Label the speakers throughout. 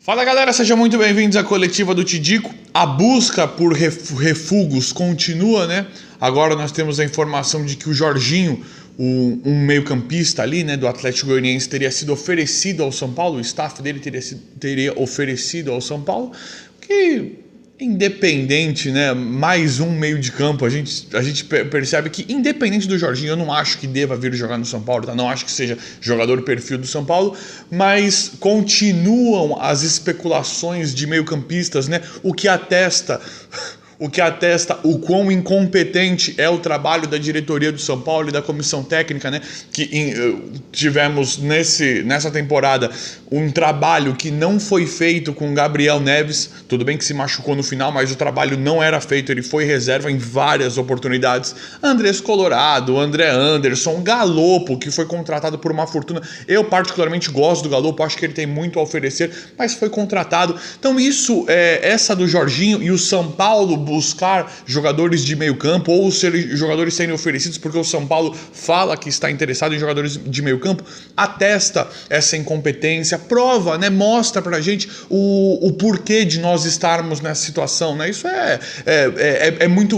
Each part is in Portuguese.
Speaker 1: Fala galera, sejam muito bem-vindos à coletiva do Tidico. A busca por refugos continua, né? Agora nós temos a informação de que o Jorginho, um meio-campista ali, né, do Atlético Goianiense, teria sido oferecido ao São Paulo, o staff dele teria oferecido ao São Paulo, que independente, né, mais um meio de campo, a gente percebe que independente do Jorginho, eu não acho que deva vir jogar no São Paulo, tá? Não acho que seja jogador perfil do São Paulo, mas continuam as especulações de meio-campistas, né, o que atesta o quão incompetente é o trabalho da diretoria do São Paulo e da comissão técnica, né? Tivemos nessa temporada um trabalho que não foi feito com Gabriel Neves. Tudo bem que se machucou no final, mas o trabalho não era feito, ele foi reserva em várias oportunidades. Andrés Colorado, André Anderson, Galopo, que foi contratado por uma fortuna. Eu particularmente gosto do Galopo, acho que ele tem muito a oferecer, mas foi contratado. Então essa do Jorginho e o São Paulo buscar jogadores de meio campo ou jogadores serem oferecidos porque o São Paulo fala que está interessado em jogadores de meio campo, atesta essa incompetência, prova, né, mostra pra gente o porquê de nós estarmos nessa situação, né? Isso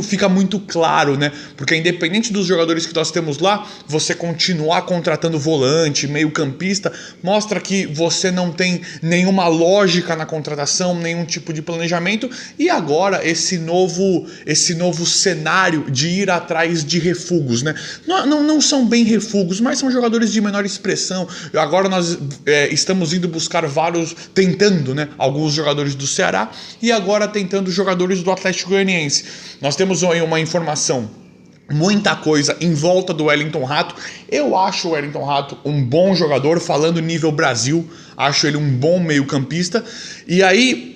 Speaker 1: fica muito claro, né? Porque independente dos jogadores que nós temos lá, você continuar contratando volante, meio campista, mostra que você não tem nenhuma lógica na contratação, nenhum tipo de planejamento, e agora esse novo cenário de ir atrás de refugos, né? Não são bem refugos, mas são jogadores de menor expressão. Agora nós estamos indo buscar tentando, né, alguns jogadores do Ceará e agora tentando jogadores do Atlético Goianiense. Nós temos aí uma informação, muita coisa em volta do Wellington Rato. Eu acho o Wellington Rato um bom jogador, falando nível Brasil, acho ele um bom meio-campista. E aí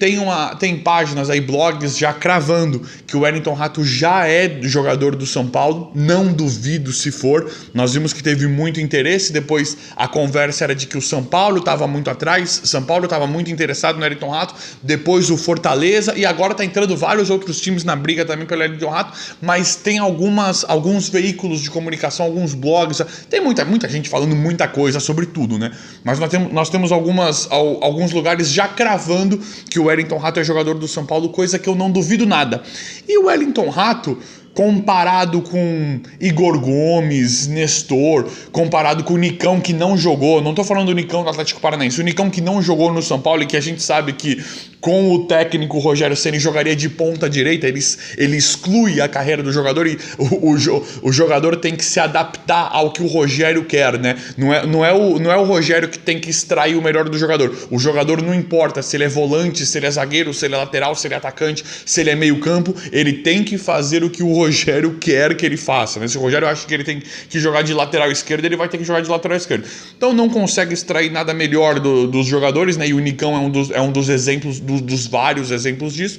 Speaker 1: tem páginas aí, blogs já cravando que o Wellington Rato já é jogador do São Paulo, não duvido se for. Nós vimos que teve muito interesse, depois a conversa era de que o São Paulo estava muito atrás, São Paulo estava muito interessado no Wellington Rato, depois o Fortaleza, e agora está entrando vários outros times na briga também pelo Wellington Rato, mas tem alguns veículos de comunicação, alguns blogs, tem muita gente falando muita coisa sobre tudo, né? Mas nós temos alguns lugares já cravando que o Wellington Rato é jogador do São Paulo, coisa que eu não duvido nada. E o Wellington Rato, comparado com Igor Gomes, Nestor, comparado com o Nicão que não jogou, não estou falando do Nicão do Atlético Paranaense, o Nicão que não jogou no São Paulo e que a gente sabe que com o técnico Rogério Ceni jogaria de ponta direita, ele exclui a carreira do jogador e o jogador tem que se adaptar ao que o Rogério quer, né? Não é o Rogério que tem que extrair o melhor do jogador. O jogador não importa se ele é volante, se ele é zagueiro, se ele é lateral, se ele é atacante, se ele é meio campo, ele tem que fazer o que o Rogério quer que ele faça, né? Se o Rogério acha que ele tem que jogar de lateral esquerdo, ele vai ter que jogar de lateral esquerdo. Então não consegue extrair nada melhor dos jogadores, né? E o Nicão é um dos exemplos, dos vários exemplos disso.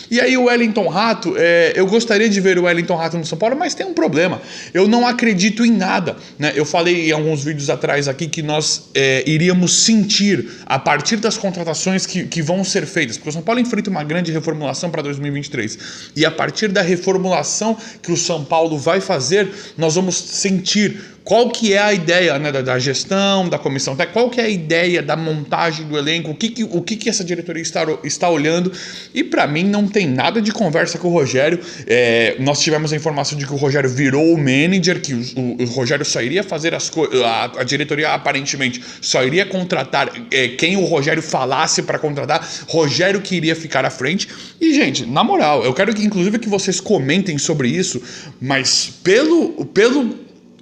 Speaker 1: E aí o Wellington Rato, eu gostaria de ver o Wellington Rato no São Paulo, mas tem um problema. Eu não acredito em nada, né? Eu falei em alguns vídeos atrás aqui que nós iríamos sentir a partir das contratações que vão ser feitas, porque o São Paulo enfrenta uma grande reformulação para 2023. E a partir da reformulação que o São Paulo vai fazer, nós vamos sentir qual que é a ideia, né, da gestão, da comissão técnica, qual que é a ideia da montagem do elenco, o que essa diretoria está olhando. E para mim não tem nada de conversa com o Rogério. Nós tivemos a informação de que o Rogério virou o manager, que o Rogério só iria fazer as coisas, a diretoria aparentemente só iria contratar quem o Rogério falasse para contratar, Rogério que iria ficar à frente. E gente, na moral, eu quero que inclusive que vocês comentem sobre isso, mas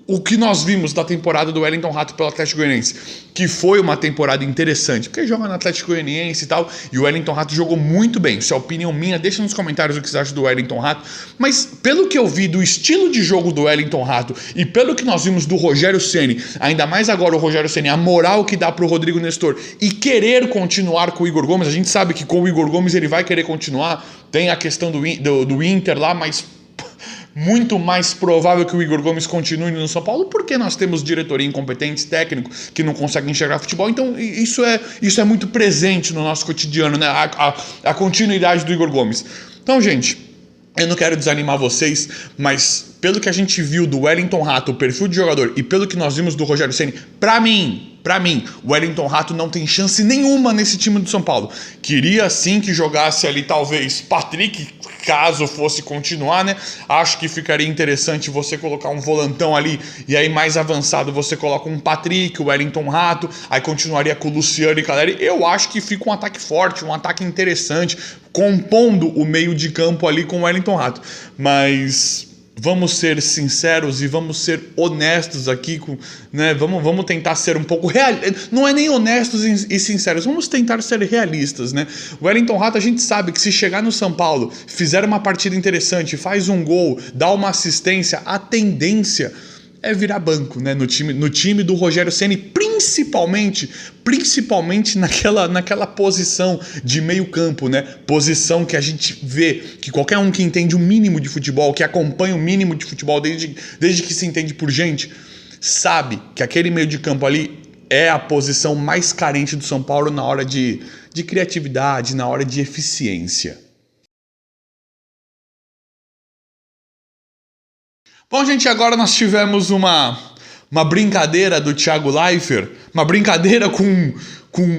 Speaker 1: o que nós vimos da temporada do Wellington Rato pelo Atlético Goianiense, que foi uma temporada interessante, porque joga no Atlético Goianiense e tal, e o Wellington Rato jogou muito bem. Isso é opinião minha, deixa nos comentários o que você acha do Wellington Rato, mas pelo que eu vi do estilo de jogo do Wellington Rato e pelo que nós vimos do Rogério Ceni, ainda mais agora o Rogério Ceni, a moral que dá pro Rodrigo Nestor e querer continuar com o Igor Gomes, a gente sabe que com o Igor Gomes ele vai querer continuar, tem a questão do Inter lá, mas muito mais provável que o Igor Gomes continue no São Paulo, porque nós temos diretoria incompetente, técnico que não consegue enxergar futebol. Então isso é muito presente no nosso cotidiano, né? A continuidade do Igor Gomes. Então, gente, eu não quero desanimar vocês, mas pelo que a gente viu do Wellington Rato, o perfil de jogador, e pelo que nós vimos do Rogério Ceni, pra mim, Pra mim, o Wellington Rato não tem chance nenhuma nesse time do São Paulo. Queria sim que jogasse ali talvez Patrick, caso fosse continuar, né? Acho que ficaria interessante você colocar um volantão ali e aí mais avançado você coloca um Patrick, o Wellington Rato, aí continuaria com o Luciano e Caleri. Eu acho que fica um ataque forte, um ataque interessante, compondo o meio de campo ali com o Wellington Rato. Mas vamos ser sinceros e vamos ser honestos aqui, né? Vamos tentar ser um pouco não é nem honestos e sinceros, vamos tentar ser realistas, né? O Wellington Rato, a gente sabe que se chegar no São Paulo, fizer uma partida interessante, faz um gol, dá uma assistência, a tendência é virar banco, né? No time do Rogério Ceni, principalmente naquela posição de meio campo, né? Posição que a gente vê que qualquer um que entende o mínimo de futebol, que acompanha o mínimo de futebol desde que se entende por gente, sabe que aquele meio de campo ali é a posição mais carente do São Paulo na hora de criatividade, na hora de eficiência. Bom, gente, agora nós tivemos uma brincadeira do Thiago Leifert, uma brincadeira com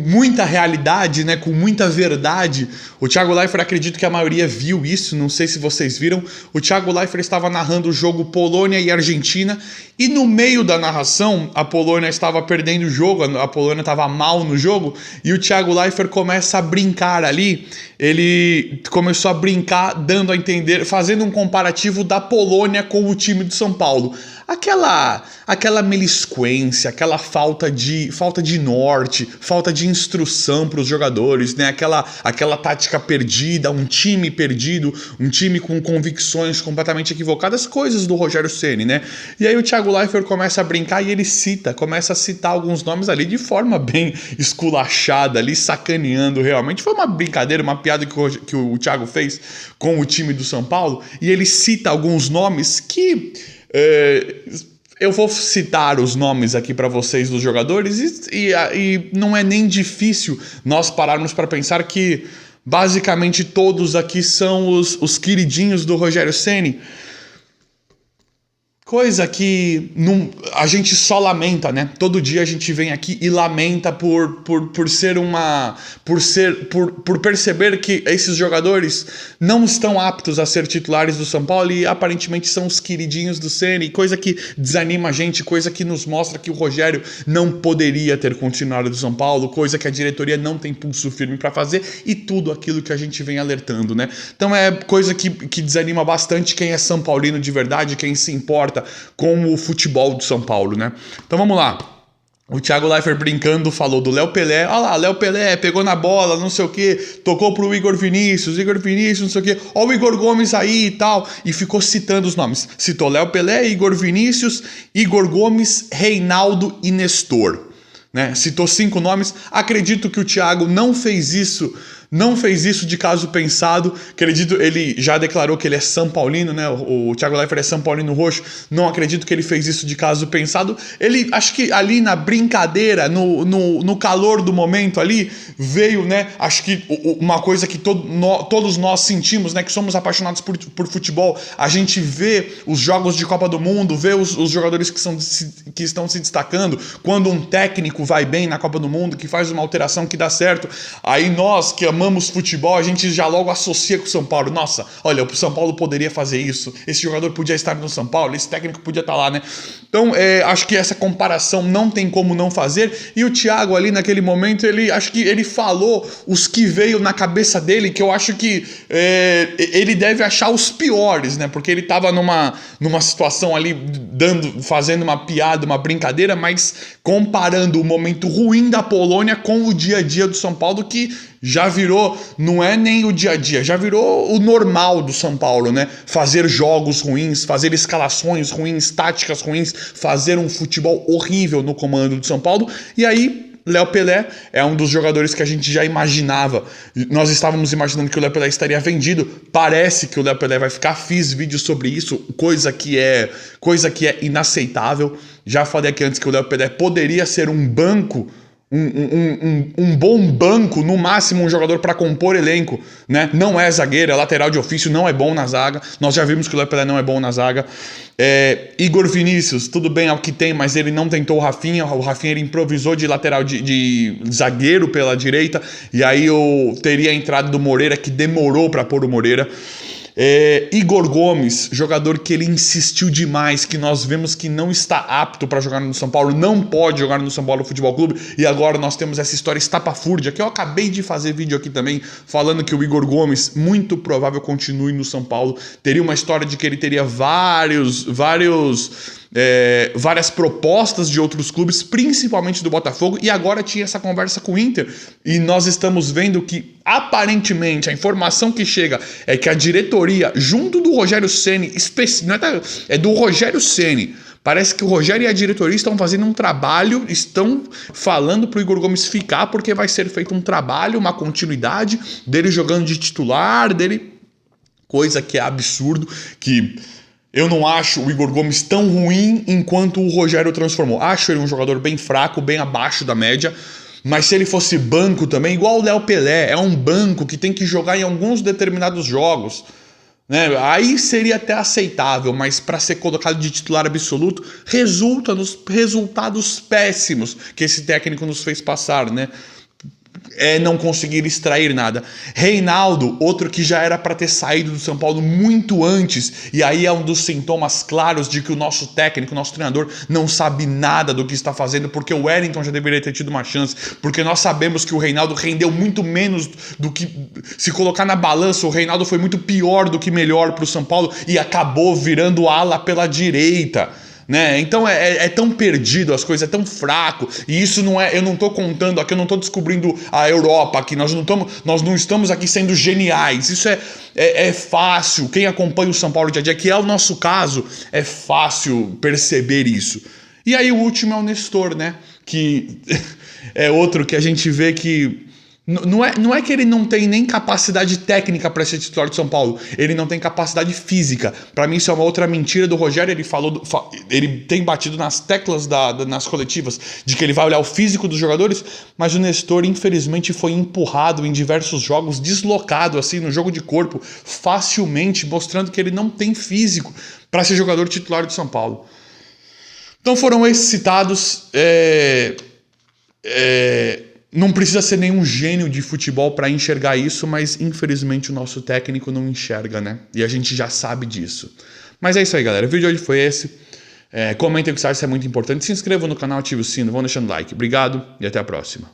Speaker 1: muita realidade, né, com muita verdade. O Thiago Leifert, acredito que a maioria viu isso, não sei se vocês viram. O Thiago Leifert estava narrando o jogo Polônia e Argentina e no meio da narração a Polônia estava perdendo o jogo, a Polônia estava mal no jogo e o Thiago Leifert começa a brincar ali. Ele começou a brincar, dando a entender, fazendo um comparativo da Polônia com o time do São Paulo. Aquela melisquência, aquela falta de norte, falta de instrução para os jogadores, né? Aquela tática perdida, um time perdido, um time com convicções completamente equivocadas, coisas do Rogério Ceni, né? E aí o Thiago Leifert começa a brincar e ele começa a citar alguns nomes ali de forma bem esculachada, ali sacaneando realmente. Foi uma brincadeira, uma piada que o Thiago fez com o time do São Paulo e ele cita alguns nomes que... eu vou citar os nomes aqui para vocês dos jogadores e não é nem difícil nós pararmos para pensar que basicamente todos aqui são os queridinhos do Rogério Ceni. Coisa que a gente só lamenta, né? Todo dia a gente vem aqui e lamenta por perceber que esses jogadores não estão aptos a ser titulares do São Paulo e aparentemente são os queridinhos do Ceni, coisa que desanima a gente, coisa que nos mostra que o Rogério não poderia ter continuado do São Paulo, coisa que a diretoria não tem pulso firme para fazer e tudo aquilo que a gente vem alertando, né? Então é coisa que desanima bastante quem é São Paulino de verdade, quem se importa com o futebol do São Paulo, né? Então vamos lá. O Thiago Leifert brincando falou do Léo Pelé. Olha lá, Léo Pelé pegou na bola, não sei o que, tocou pro Igor Vinícius, não sei o que. Olha o Igor Gomes aí e tal. E ficou citando os nomes. Citou Léo Pelé, Igor Vinícius, Igor Gomes, Reinaldo e Nestor. Né? Citou 5 nomes. Acredito que o Thiago não fez isso de caso pensado. Acredito, ele já declarou que ele é São Paulino, né? O Thiago Leifert é São Paulino roxo. Não acredito que ele fez isso de caso pensado. Ele, acho que ali na brincadeira, no calor do momento ali, veio, né? Acho que uma coisa que todos nós sentimos, né? Que somos apaixonados por futebol. A gente vê os jogos de Copa do Mundo, vê os jogadores que estão se destacando. Quando um técnico vai bem na Copa do Mundo, que faz uma alteração que dá certo. Aí nós que amamos futebol, a gente já logo associa com o São Paulo. Nossa, olha, o São Paulo poderia fazer isso, esse jogador podia estar no São Paulo, esse técnico podia estar lá, né? Então, acho que essa comparação não tem como não fazer. E o Thiago ali naquele momento, acho que ele falou os que veio na cabeça dele, que eu acho que ele deve achar os piores, né? Porque ele estava numa situação ali, fazendo uma piada, uma brincadeira, mas comparando o momento ruim da Polônia com o dia a dia do São Paulo, que já virou, não é nem o dia a dia, já virou o normal do São Paulo, né? Fazer jogos ruins, fazer escalações ruins, táticas ruins, fazer um futebol horrível no comando do São Paulo. E aí, Léo Pelé é um dos jogadores que a gente já imaginava. Nós estávamos imaginando que o Léo Pelé estaria vendido. Parece que o Léo Pelé vai ficar. Fiz vídeo sobre isso, coisa que é inaceitável. Já falei aqui antes que o Léo Pelé poderia ser um banco um bom banco, no máximo um jogador para compor elenco, né? Não é zagueiro, é lateral de ofício, não é bom na zaga. Nós já vimos que o Léo Pelé não é bom na zaga. Igor Vinícius, tudo bem, é o que tem, mas ele não tentou o Rafinha. O Rafinha ele improvisou de lateral de zagueiro pela direita, e aí eu teria a entrada do Moreira, que demorou para pôr o Moreira. Igor Gomes, jogador que ele insistiu demais, que nós vemos que não está apto para jogar no São Paulo, não pode jogar no São Paulo Futebol Clube, e agora nós temos essa história estapafúrdia, que eu acabei de fazer vídeo aqui também, falando que o Igor Gomes, muito provável, continue no São Paulo. Teria uma história de que ele teria várias propostas de outros clubes, principalmente do Botafogo, e agora tinha essa conversa com o Inter, e nós estamos vendo que, aparentemente, a informação que chega é que a diretoria, junto do Rogério Ceni, é do Rogério Ceni, parece que o Rogério e a diretoria estão fazendo um trabalho, estão falando pro Igor Gomes ficar, porque vai ser feito um trabalho, uma continuidade dele jogando de titular, dele, coisa que é absurdo, que eu não acho o Igor Gomes tão ruim enquanto o Rogério transformou. Acho ele um jogador bem fraco, bem abaixo da média, mas se ele fosse banco também, igual o Léo Pelé, é um banco que tem que jogar em alguns determinados jogos, né? Aí seria até aceitável, mas para ser colocado de titular absoluto, resulta nos resultados péssimos que esse técnico nos fez passar, né? Não conseguir extrair nada. Reinaldo, outro que já era para ter saído do São Paulo muito antes, e aí é um dos sintomas claros de que o nosso técnico, o nosso treinador, não sabe nada do que está fazendo, porque o Wellington já deveria ter tido uma chance, porque nós sabemos que o Reinaldo rendeu muito menos do que... Se colocar na balança, o Reinaldo foi muito pior do que melhor para o São Paulo, e acabou virando ala pela direita, né? Então é tão perdido as coisas, é tão fraco, e isso não é, eu não tô contando aqui, eu não tô descobrindo a Europa aqui, nós não estamos aqui sendo geniais, isso é fácil, quem acompanha o São Paulo dia a dia, que é o nosso caso, é fácil perceber isso. E aí o último é o Nestor, né? Que é outro que a gente vê que não é que ele não tem nem capacidade técnica para ser titular de São Paulo, ele não tem capacidade física. Para mim isso é uma outra mentira do Rogério. Ele tem batido nas teclas nas coletivas de que ele vai olhar o físico dos jogadores, mas o Nestor infelizmente foi empurrado em diversos jogos, deslocado assim no jogo de corpo facilmente, mostrando que ele não tem físico para ser jogador titular de São Paulo. Então foram esses citados. Não precisa ser nenhum gênio de futebol para enxergar isso, mas infelizmente o nosso técnico não enxerga, né? E a gente já sabe disso. Mas é isso aí, galera. O vídeo de hoje foi esse. Comentem o que você acha, isso é muito importante. Se inscrevam no canal, ative o sino, vão deixando like. Obrigado e até a próxima.